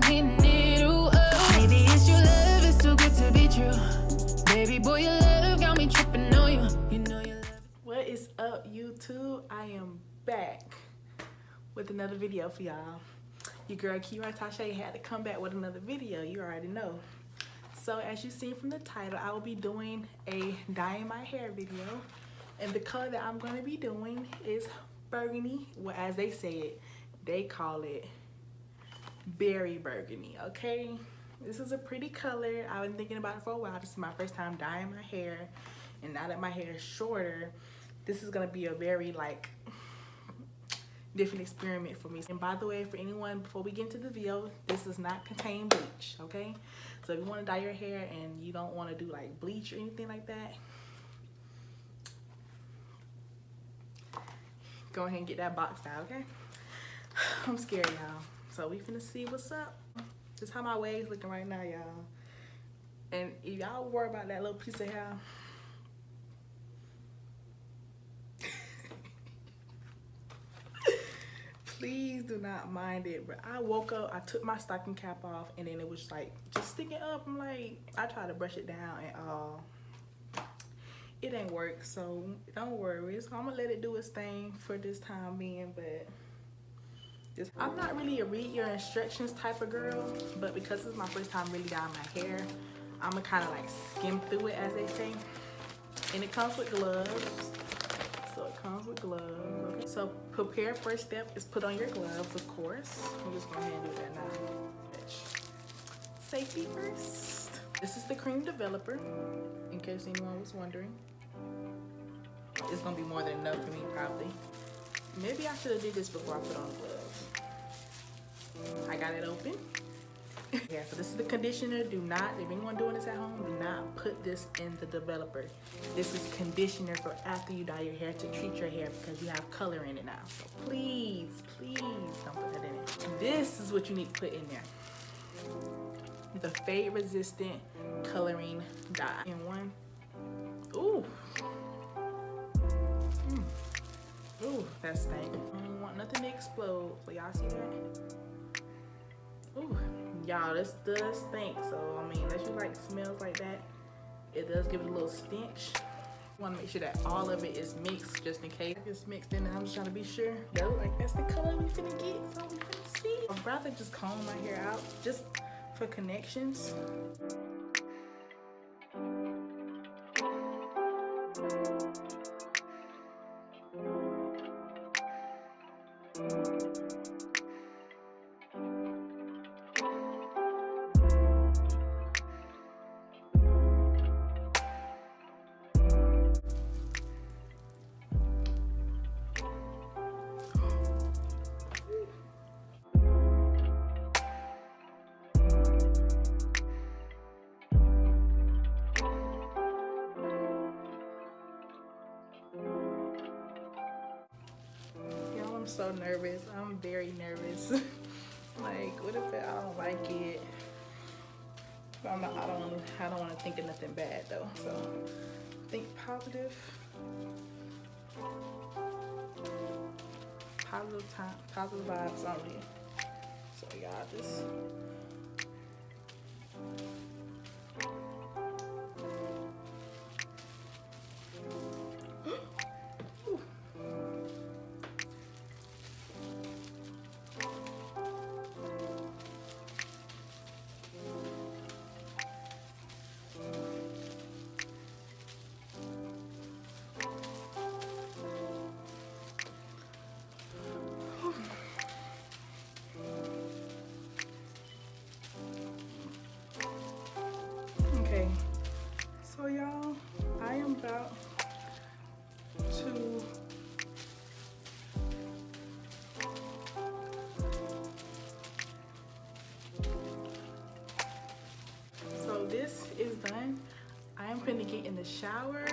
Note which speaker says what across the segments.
Speaker 1: I'm hitting it all up. Maybe it's your love, it's too good to be true. Baby boy, your love got me tripping on you. You know you love it.
Speaker 2: What is up, YouTube? I am back with another video for y'all. Your girl G.O.A.T Tasha had to come back with another video. You already know. So as you seen from the title, I will be doing a dyeing my hair video, and the color that I'm going to be doing is burgundy. Well, as they say it, they call it berry burgundy. Okay, this is a pretty color. I've been thinking about it for a while. This is my first time dyeing my hair, and now that my hair is shorter, this is going to be a very different experiment for me. And by the way, for anyone, before we get into the video, this does not contain bleach, okay? So if you want to dye your hair and you don't want to do like bleach or anything like that, go ahead and get that boxed out, okay? I'm scared, y'all. So we finna see what's up. This is how my wave's looking right now, y'all. And if y'all worry about that little piece of hair, please do not mind it. But I woke up, I took my stocking cap off, and then it was like just sticking up. I'm like, I tried to brush it down, and it didn't work. So don't worry. So I'm gonna let it do its thing for this time being. But I'm not really a read your instructions type of girl, but because it's my first time really dyeing my hair, I'm gonna kind of like skim through it, as they say. And it comes with gloves. So it comes with gloves. Okay. So prepare first step is put on your gloves, of course. I'm just going ahead and do that now. Safety first. This is the cream developer, in case anyone was wondering. It's gonna be more than enough for me, probably. Maybe I should have did this before I put on the gloves. I got it open. Yeah, so this is the conditioner. Do not, if anyone doing this at home, do not put this in the developer. This is conditioner for after you dye your hair to treat your hair, because you have color in it now. So please, please don't put that in it. This is what you need to put in there. The fade resistant coloring dye. In one. Ooh. Ooh, that stank. I don't want nothing to explode. So y'all see that? Ooh. Y'all, this does stink, so I mean, unless you like smells like that, it does give it a little stench. Want to make sure that all of it is mixed, just in case it's mixed in. And I'm just trying to be sure. That look like that's the color we finna get, so we finna see. I'd rather just comb my hair out just for connections. I'm so nervous. I'm very nervous. Like, what if I don't like it? I don't want to think of nothing bad though. So think positive. Positive vibes only. So y'all just okay. So y'all, I am about to this is done. I am finna get in the shower,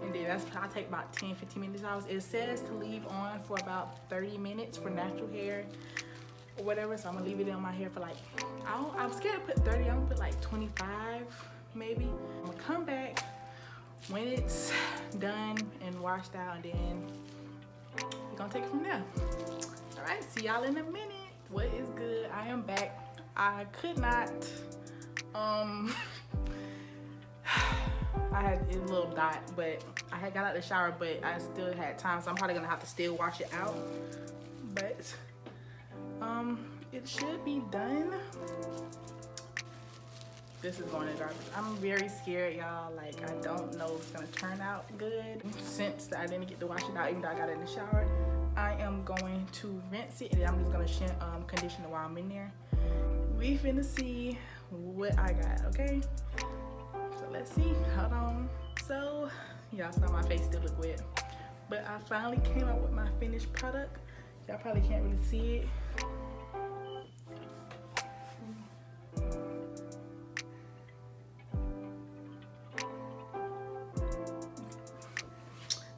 Speaker 2: and then I'll take about 10-15 minutes hours. It says to leave on for about 30 minutes for natural hair or whatever, so I'm gonna leave it on my hair for like, I'm scared to put 30, I'm gonna put like 25 maybe. I'm gonna come back when it's done and washed out, and then we're gonna take it from there. All right, see y'all in a minute. What is good? I am back. I could not, I had a little dot, but I had got out the shower, but I still had time, so I'm probably gonna have to still wash it out. But it should be done. This is going in garbage. I'm very scared, y'all. Like, I don't know if it's gonna turn out good. Since I didn't get to wash it out, even though I got it in the shower, I am going to rinse it, and I'm just gonna condition it while I'm in there. We finna see what I got, okay? So let's see, hold on. So, y'all saw my face still look wet. But I finally came out with my finished product. Y'all probably can't really see it.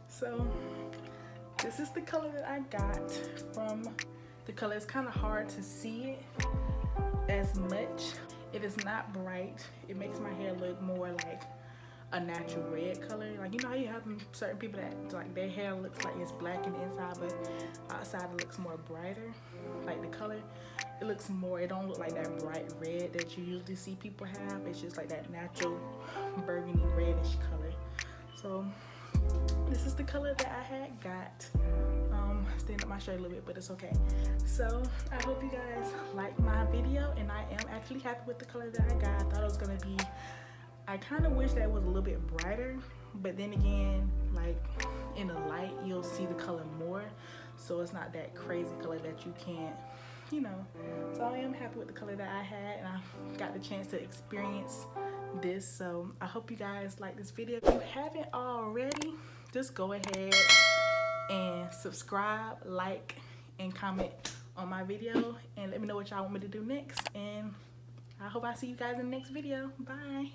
Speaker 2: So this is the color that I got from the color. It's kind of hard to see it as much. It is not bright. It makes my hair look more like a natural red color. Like, you know how you have certain people that like their hair looks like it's black in the inside, but outside it looks more brighter. Like the color, it looks more, it don't look like that bright red that you usually see people have. It's just like that natural burgundy reddish color. So this is the color that I had got. Stand up my shirt a little bit, but it's okay. So I hope you guys like my video, and I am actually happy with the color that I got. I thought it was gonna be, I kind of wish that it was a little bit brighter, but then again, like in the light you'll see the color more, so it's not that crazy color that you can't, you know. So I am happy with the color that I had, and I got the chance to experience this. So I hope you guys like this video. If you haven't already, just go ahead and subscribe, like, and comment on my video, and let me know what y'all want me to do next. And I hope I see you guys in the next video. Bye.